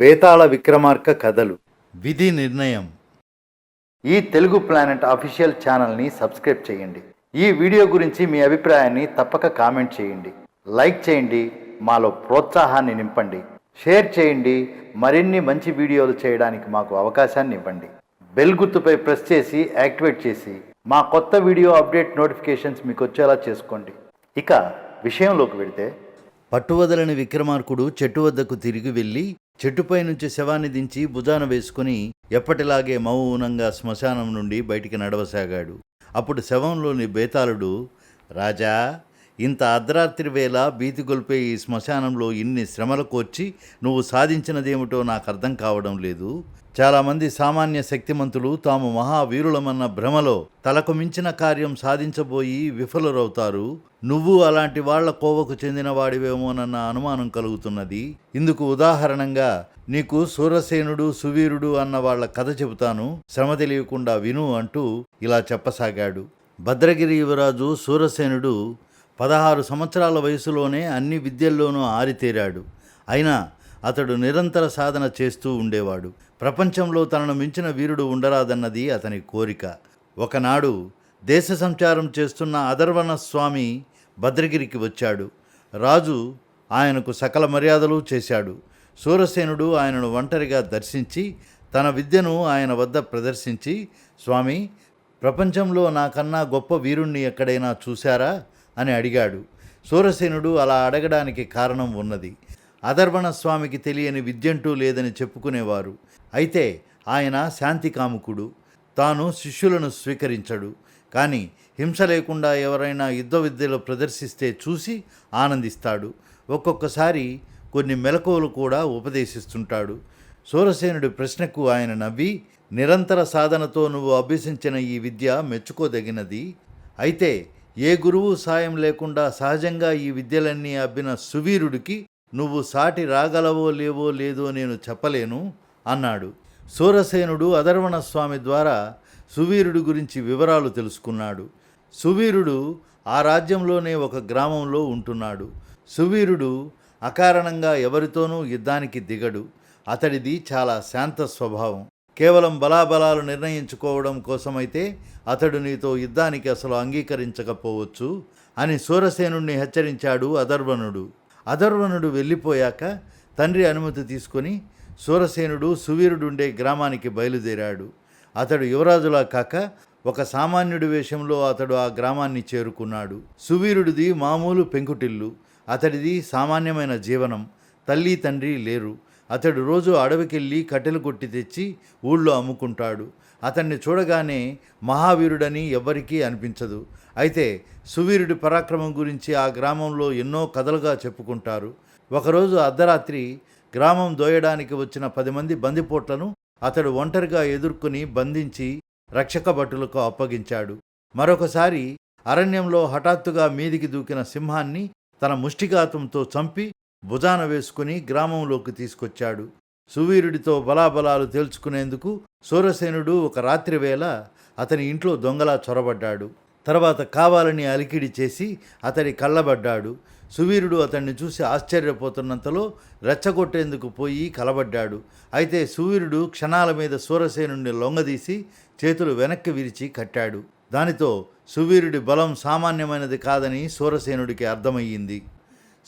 బేతాళ విక్రమార్క కథలు. విధి నిర్ణయం. ఈ తెలుగు ప్లానెట్ అఫీషియల్ ఛానల్ని సబ్స్క్రైబ్ చేయండి. ఈ వీడియో గురించి మీ అభిప్రాయాన్ని తప్పక కామెంట్ చేయండి. లైక్ చేయండి, మాలో ప్రోత్సాహాన్ని నింపండి. షేర్ చేయండి, మరిన్ని మంచి వీడియోలు చేయడానికి మాకు అవకాశాన్ని ఇవ్వండి. బెల్ గుర్తుపై ప్రెస్ చేసి యాక్టివేట్ చేసి మా కొత్త వీడియో అప్డేట్ నోటిఫికేషన్స్ మీకు వచ్చేలా చేసుకోండి. ఇక విషయంలోకి వెళితే, పట్టువదలని విక్రమార్కుడు చెట్టు వద్దకు తిరిగి వెళ్ళి చెట్టుపై నుంచి శవాన్ని దించి భుజాన వేసుకుని ఎప్పటిలాగే మౌనంగా శ్మశానం నుండి బయటికి నడవసాగాడు. అప్పుడు శవంలోని బేతాళుడు, రాజా, ఇంత అర్ధరాత్రి వేళ భీతి గొల్పే ఈ శ్మశానంలో ఇన్ని శ్రమలు కోర్చి నువ్వు సాధించినదేమిటో నాకు అర్థం కావడం లేదు. చాలామంది సామాన్య శక్తిమంతులు తాము మహావీరులమన్న భ్రమలో తలకు మించిన కార్యం సాధించబోయి విఫలురవుతారు. నువ్వు అలాంటి వాళ్ల కోవకు చెందినవాడివేమోనన్న అనుమానం కలుగుతున్నది. ఇందుకు ఉదాహరణంగా నీకు సూరసేనుడు, సువీరుడు అన్న వాళ్ల కథ చెబుతాను, శ్రమ తెలియకుండా విను అంటూ ఇలా చెప్పసాగాడు. భద్రగిరి యువరాజు సూరసేనుడు 16 సంవత్సరాల వయసులోనే అన్ని విద్యల్లోనూ ఆరితేరాడు. అయినా అతడు నిరంతర సాధన చేస్తూ ఉండేవాడు. ప్రపంచంలో తనను మించిన వీరుడు ఉండరాదన్నది అతని కోరిక. ఒకనాడు దేశ సంచారం చేస్తున్న అధర్వణ స్వామి భద్రగిరికి వచ్చాడు. రాజు ఆయనకు సకల మర్యాదలు చేశాడు. సూరసేనుడు ఆయనను ఒంటరిగా దర్శించి తన విద్యను ఆయన వద్ద ప్రదర్శించి, స్వామి, ప్రపంచంలో నాకన్నా గొప్ప వీరుణ్ణి ఎక్కడైనా చూశారా అని అడిగాడు. సూరసేనుడు అలా అడగడానికి కారణం ఉన్నది. అధర్వణ స్వామికి తెలియని విద్యంటూ లేదని చెప్పుకునేవారు. అయితే ఆయన శాంతి కాముకుడు. తాను శిష్యులను స్వీకరించడు. కానీ హింస లేకుండా ఎవరైనా యుద్ధ విద్యలో ప్రదర్శిస్తే చూసి ఆనందిస్తాడు. ఒక్కొక్కసారి కొన్ని మెలకువలు కూడా ఉపదేశిస్తుంటాడు. సూరసేనుడి ప్రశ్నకు ఆయన నవ్వి, నిరంతర సాధనతో నువ్వు అభ్యసించిన ఈ విద్య మెచ్చుకోదగినది. అయితే ఏ గురువు సాయం లేకుండా సహజంగా ఈ విద్యలన్నీ అబ్బిన సువీరుడికి నువ్వు సాటి రాగలవో లేవో లేదో నేను చెప్పలేను అన్నాడు. సూరసేనుడు అధర్వణ స్వామి ద్వారా సువీరుడి గురించి వివరాలు తెలుసుకున్నాడు. సువీరుడు ఆ రాజ్యంలోనే ఒక గ్రామంలో ఉంటున్నాడు. సువీరుడు అకారణంగా ఎవరితోనూ యుద్ధానికి దిగడు. అతడిది చాలా శాంత స్వభావం. కేవలం బలాబలాలు నిర్ణయించుకోవడం కోసమైతే అతడు నీతో యుద్ధానికి అసలు అంగీకరించకపోవచ్చు అని సూరసేనుణ్ణి హెచ్చరించాడు అధర్వణుడు. అధర్వణుడు వెళ్ళిపోయాక తండ్రి అనుమతి తీసుకొని సూరసేనుడు సువీరుడుండే గ్రామానికి బయలుదేరాడు. అతడు యువరాజులా కాక ఒక సామాన్యుడి వేషంలో అతడు ఆ గ్రామాన్ని చేరుకున్నాడు. సువీరుడిది మామూలు పెంకుటిల్లు. అతడిది సామాన్యమైన జీవనం. తల్లి తండ్రి లేరు. అతడు రోజు అడవికెళ్ళి కట్టెలు కొట్టి తెచ్చి ఊళ్ళో అమ్ముకుంటాడు. అతన్ని చూడగానే మహావీరుడని ఎవ్వరికీ అనిపించదు. అయితే సువీరుడి పరాక్రమం గురించి ఆ గ్రామంలో ఎన్నో కథలుగా చెప్పుకుంటారు. ఒకరోజు అర్ధరాత్రి గ్రామం దోయడానికి వచ్చిన 10 మంది బందిపోట్లను అతడు ఒంటరిగా ఎదుర్కొని బంధించి రక్షక భటులకు అప్పగించాడు. మరొకసారి అరణ్యంలో హఠాత్తుగా మీదికి దూకిన సింహాన్ని తన ముష్టిఘాతంతో చంపి భుజాన వేసుకుని గ్రామంలోకి తీసుకొచ్చాడు. సువీరుడితో బలాబలాలు తేల్చుకునేందుకు సూరసేనుడు ఒక రాత్రి వేళ అతని ఇంట్లో దొంగలా చొరబడ్డాడు. తర్వాత కావాలని అలికిడి చేసి అతడి కళ్ళబడ్డాడు. సువీరుడు అతన్ని చూసి ఆశ్చర్యపోతున్నంతలో రెచ్చగొట్టేందుకు పోయి కలబడ్డాడు. అయితే సువీరుడు క్షణాల మీద సూరసేనుడిని లొంగదీసి చేతులు వెనక్కి విరిచి కట్టాడు. దానితో సువీరుడి బలం సామాన్యమైనది కాదని సూరసేనుడికి అర్థమయ్యింది.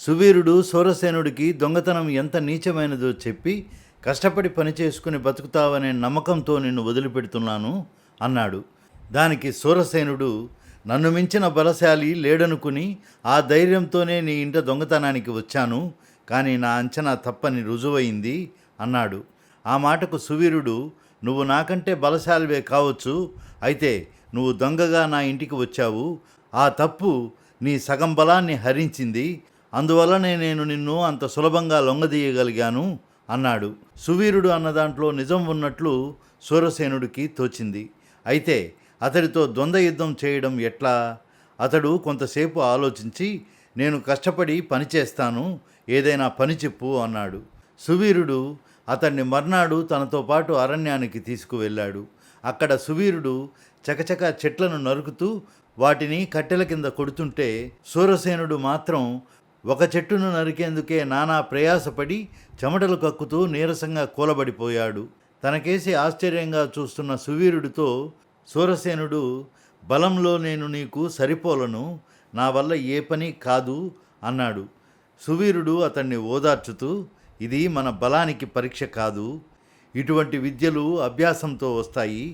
సువీరుడు సూరసేనుడికి దొంగతనం ఎంత నీచమైనదో చెప్పి, కష్టపడి పనిచేసుకుని బతుకుతావనే నమ్మకంతో నిన్ను వదిలిపెడుతున్నాను అన్నాడు. దానికి సూరసేనుడు, నన్ను మించిన బలశాలి లేడనుకుని ఆ ధైర్యంతోనే నీ ఇంట దొంగతనానికి వచ్చాను, కానీ నా అంచనా తప్పని రుజువైంది అన్నాడు. ఆ మాటకు సువీరుడు, నువ్వు నాకంటే బలశాలివే కావచ్చు, అయితే నువ్వు దొంగగా నా ఇంటికి వచ్చావు. ఆ తప్పు నీ సగం బలాన్ని హరించింది. అందువల్లనే నేను నిన్ను అంత సులభంగా లొంగదీయగలిగాను అన్నాడు. సువీరుడు అన్న దాంట్లో నిజం ఉన్నట్లు సూరసేనుడికి తోచింది. అయితే అతడితో ద్వంద్వ యుద్ధం చేయడం ఎట్లా? అతడు కొంతసేపు ఆలోచించి, నేను కష్టపడి పనిచేస్తాను, ఏదైనా పని చెప్పు అన్నాడు. సువీరుడు అతన్ని మర్నాడు తనతో పాటు అరణ్యానికి తీసుకువెళ్ళాడు. అక్కడ సువీరుడు చకచక చెట్లను నరుకుతూ వాటిని కట్టెల కింద కొడుతుంటే సూరసేనుడు మాత్రం ఒక చెట్టును నరికేందుకే నానా ప్రయాసపడి చెమటలు కక్కుతూ నీరసంగా కూలబడిపోయాడు. తనకేసి ఆశ్చర్యంగా చూస్తున్న సువీరుడితో సూరసేనుడు, బలంలో నేను నీకు సరిపోలను, నా వల్ల ఏ పని కాదు అన్నాడు. సువీరుడు అతన్ని ఓదార్చుతూ, ఇది మన బలానికి పరీక్ష కాదు, ఇటువంటి విద్యలు అభ్యాసంతో వస్తాయి.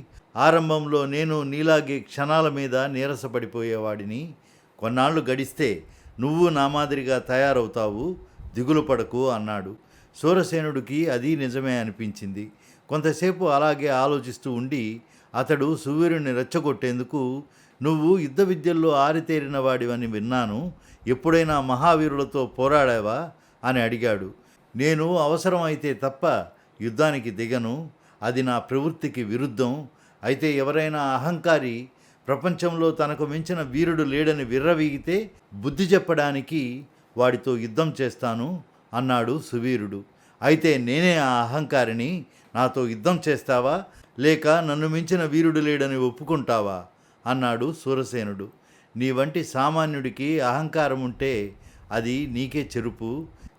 ఆరంభంలో నేను నీలాగే క్షణాల మీద నీరసపడిపోయేవాడిని. కొన్నాళ్ళు గడిస్తే నువ్వు నా మాదిరిగా తయారవుతావు, దిగులు పడకు అన్నాడు. సూరసేనుడికి అది నిజమే అనిపించింది. కొంతసేపు అలాగే ఆలోచిస్తూ ఉండి అతడు సువీరుని రెచ్చగొట్టేందుకు, నువ్వు యుద్ధ విద్యల్లో ఆరితేరిన వాడివని విన్నాను, ఎప్పుడైనా మహావీరులతో పోరాడావా అని అడిగాడు. నేను అవసరమైతే తప్ప యుద్ధానికి దిగను, అది నా ప్రవృత్తికి విరుద్ధం. అయితే ఎవరైనా అహంకారి ప్రపంచంలో తనకు మించిన వీరుడు లేడని విర్రవీగితే బుద్ధి చెప్పడానికి వాడితో యుద్ధం చేస్తాను అన్నాడు సువీరుడు. అయితే నేనే ఆ అహంకారిని, నాతో యుద్ధం చేస్తావా లేక నన్ను మించిన వీరుడు లేడని ఒప్పుకుంటావా అన్నాడు సూరసేనుడు. నీ వంటి సామాన్యుడికి అహంకారం ఉంటే అది నీకే చెరుపు,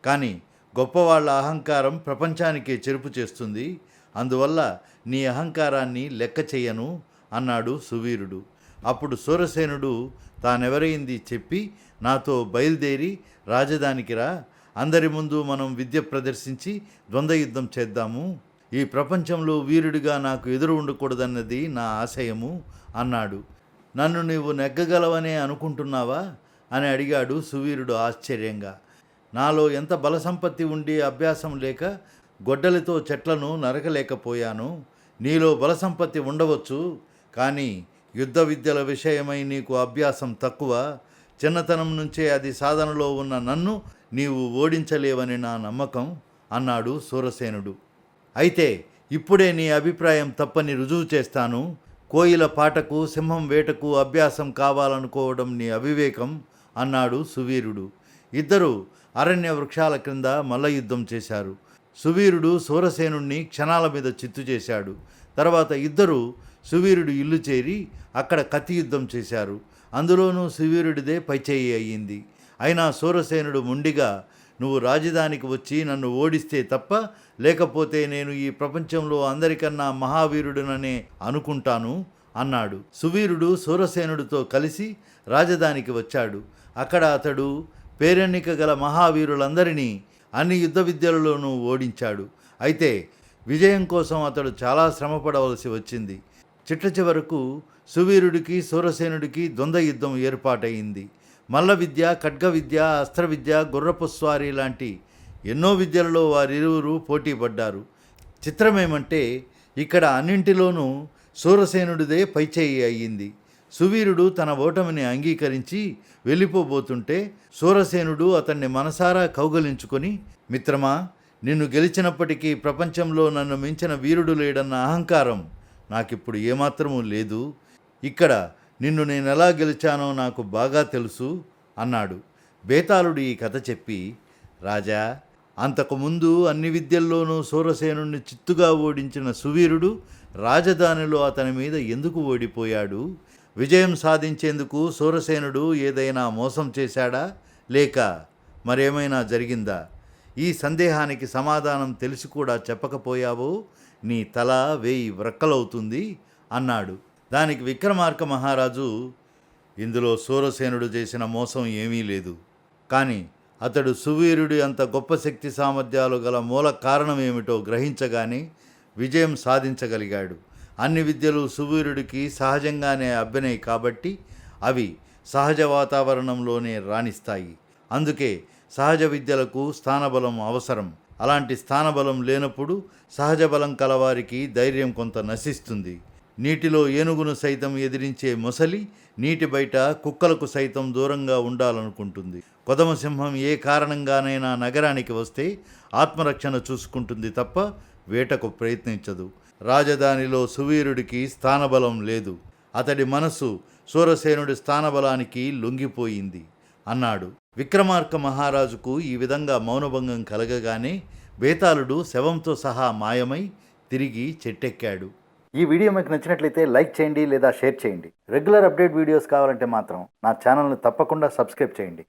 కానీ గొప్పవాళ్ళ అహంకారం ప్రపంచానికే చెరుపు చేస్తుంది. అందువల్ల నీ అహంకారాన్ని లెక్క చెయ్యను అన్నాడు సువీరుడు. అప్పుడు సూరసేనుడు తానెవరైంది చెప్పి, నాతో బయలుదేరి రాజధానికి రా, అందరి ముందు మనం విద్య ప్రదర్శించి ద్వంద్వయుద్ధం చేద్దాము. ఈ ప్రపంచంలో వీరుడిగా నాకు ఎదురు ఉండకూడదన్నది నా ఆశయము అన్నాడు. నన్ను నీవు నెగ్గగలవనే అనుకుంటున్నావా అని అడిగాడు సువీరుడు ఆశ్చర్యంగా. నాలో ఎంత బలసంపత్తి ఉండి అభ్యాసం లేక గొడ్డలితో చెట్లను నరకలేకపోయాను. నీలో బలసంపత్తి ఉండవచ్చు, కానీ యుద్ధ విద్యల విషయమై నీకు అభ్యాసం తక్కువ. చిన్నతనం నుంచే అది సాధనలో ఉన్న నన్ను నీవు ఓడించలేవని నా నమ్మకం అన్నాడు సూరసేనుడు. అయితే ఇప్పుడే నీ అభిప్రాయం తప్పని రుజువు చేస్తాను. కోయిల పాటకు సింహం వేటకు అభ్యాసం కావాలనుకోవడం నీ అవివేకం అన్నాడు సువీరుడు. ఇద్దరు అరణ్య వృక్షాల క్రింద మల్లయుద్ధం చేశారు. సువీరుడు సూరసేనుణ్ణి క్షణాల మీద చిత్తు చేశాడు. తర్వాత ఇద్దరు సువీరుడు ఇల్లు చేరి అక్కడ కత్తి యుద్ధం చేశారు. అందులోనూ సువీరుడిదే పైచేయి అయ్యింది. అయినా సూరసేనుడు మొండిగా, నువ్వు రాజధానికి వచ్చి నన్ను ఓడిస్తే తప్ప, లేకపోతే నేను ఈ ప్రపంచంలో అందరికన్నా మహావీరుడుననే అనుకుంటాను అన్నాడు. సువీరుడు సూరసేనుడితో కలిసి రాజధానికి వచ్చాడు. అక్కడ అతడు పేరెన్నిక గల మహావీరులందరినీ అన్ని యుద్ధ విద్యలలోనూ ఓడించాడు. అయితే విజయం కోసం అతడు చాలా శ్రమపడవలసి వచ్చింది. చిట్ట చివరకు సువీరుడికి సూరసేనుడికి ద్వంద్వ యుద్ధం ఏర్పాటయింది. మల్ల విద్య, ఖడ్గ విద్య, అస్త్ర విద్య, గుర్రపు స్వారీ లాంటి ఎన్నో విద్యలలో వారిరువురు పోటీ పడ్డారు. చిత్రమేమంటే ఇక్కడ అన్నింటిలోనూ సూరసేనుడిదే పైచేయి అయ్యింది. సువీరుడు తన ఓటమిని అంగీకరించి వెళ్ళిపోబోతుంటే సూరసేనుడు అతన్ని మనసారా కౌగలించుకొని, మిత్రమా, నిన్ను గెలిచినప్పటికీ ప్రపంచంలో నన్ను మించిన వీరుడు లేడన్న అహంకారం నాకిప్పుడు ఏమాత్రమూ లేదు. ఇక్కడ నిన్ను నేనెలా గెలిచానో నాకు బాగా తెలుసు అన్నాడు. బేతాళుడు ఈ కథ చెప్పి, రాజా, అంతకుముందు అన్ని విద్యల్లోనూ సూరసేనుణ్ణి చిత్తుగా ఓడించిన సువీరుడు రాజధానిలో అతని మీద ఎందుకు ఓడిపోయాడు? విజయం సాధించేందుకు సూరసేనుడు ఏదైనా మోసం చేశాడా లేక మరేమైనా జరిగిందా? ఈ సందేహానికి సమాధానం తెలిసి కూడా చెప్పకపోయావో నీ తల 1000 వ్రక్కలవుతుంది అన్నాడు. దానికి విక్రమార్క మహారాజు, ఇందులో సూరసేనుడు చేసిన మోసం ఏమీ లేదు, కానీ అతడు సువీరుడి అంత గొప్ప శక్తి సామర్థ్యాలు గల మూల కారణం ఏమిటో గ్రహించగానే విజయం సాధించగలిగాడు. అన్ని విద్యలు సువీరుడికి సహజంగానే అబ్బినాయి కాబట్టి అవి సహజ వాతావరణంలోనే రాణిస్తాయి. అందుకే సహజ విద్యలకు స్థానబలం అవసరం. అలాంటి స్థానబలం లేనప్పుడు సహజ బలం కలవారికి ధైర్యం కొంత నశిస్తుంది. నీటిలో ఏనుగును సైతం ఎదిరించే మొసలి నీటి బయట కుక్కలకు సైతం దూరంగా ఉండాలనుకుంటుంది. కొదమసింహం ఏ కారణంగానైనా నగరానికి వస్తే ఆత్మరక్షణ చూసుకుంటుంది తప్ప వేటకు ప్రయత్నించదు. రాజధానిలో సువీరుడికి స్థానబలం లేదు. అతడి మనస్సు సూరసేనుడి స్థానబలానికి లొంగిపోయింది అన్నాడు. విక్రమార్క మహారాజుకు ఈ విధంగా మౌనభంగం కలగగానే బేతాళుడు శవంతో సహా మాయమై తిరిగి చెట్టెక్కాడు. ఈ వీడియో మీకు నచ్చినట్లయితే లైక్ చేయండి లేదా షేర్ చేయండి. రెగ్యులర్ అప్డేట్ వీడియోస్ కావాలంటే మాత్రం నా ఛానల్ని తప్పకుండా సబ్స్క్రైబ్ చేయండి.